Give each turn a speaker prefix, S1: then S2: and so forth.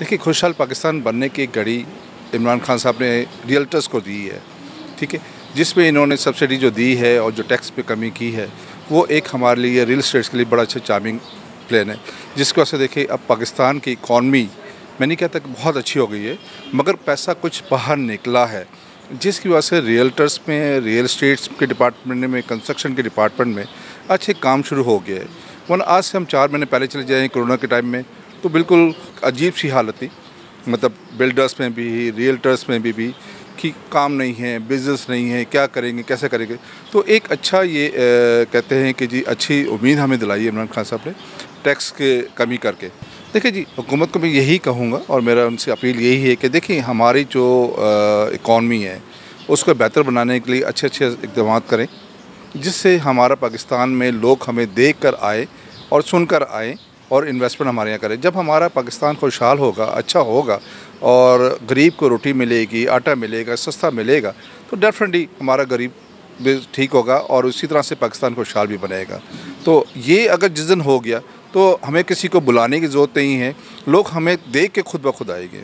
S1: देखिए, खुशहाल पाकिस्तान बनने की घड़ी इमरान खान साहब ने रियल्टर्स को दी है, ठीक है, जिसमें इन्होंने सब्सिडी जो दी है और जो टैक्स पे कमी की है, वो एक हमारे लिए रियल एस्टेट्स के लिए बड़ा अच्छा चार्मिंग प्लान है। जिसकी वजह से देखिए अब पाकिस्तान की इकॉनमी, मैं नहीं कहता कि बहुत अच्छी हो गई है, मगर पैसा कुछ बाहर निकला है, जिसकी वजह से रियल्टर्स में, रियल एस्टेट्स के डिपार्टमेंट में, कंस्ट्रक्शन के डिपार्टमेंट में अच्छे काम शुरू हो गए हैं। वरना आज से हम 4 महीने पहले चले जाएँ कोरोना के टाइम में, तो बिल्कुल अजीब सी हालत थी, मतलब बिल्डर्स में भी, रियल्टर्स में भी कि काम नहीं है, बिज़नेस नहीं है, क्या करेंगे, कैसे करेंगे। तो एक अच्छा ये कहते हैं कि जी अच्छी उम्मीद हमें दिलाई है इमरान खान साहब ने टैक्स के कमी करके। देखिए जी, हुकूमत को मैं यही कहूँगा और मेरा उनसे अपील यही है कि देखिए हमारी जो इकॉनमी है उसको बेहतर बनाने के लिए अच्छे इक़दाम करें, जिससे हमारा पाकिस्तान में लोग हमें देख कर आए और सुनकर आए और इन्वेस्टमेंट हमारे यहाँ करें। जब हमारा पाकिस्तान खुशहाल होगा, अच्छा होगा और गरीब को रोटी मिलेगी, आटा मिलेगा, सस्ता मिलेगा, तो डेफिनेटली हमारा गरीब भी ठीक होगा और उसी तरह से पाकिस्तान खुशहाल भी बनेगा। तो ये अगर जिस दिन हो गया तो हमें किसी को बुलाने की ज़रूरत नहीं है, लोग हमें देख के खुद ब खुद आएंगे।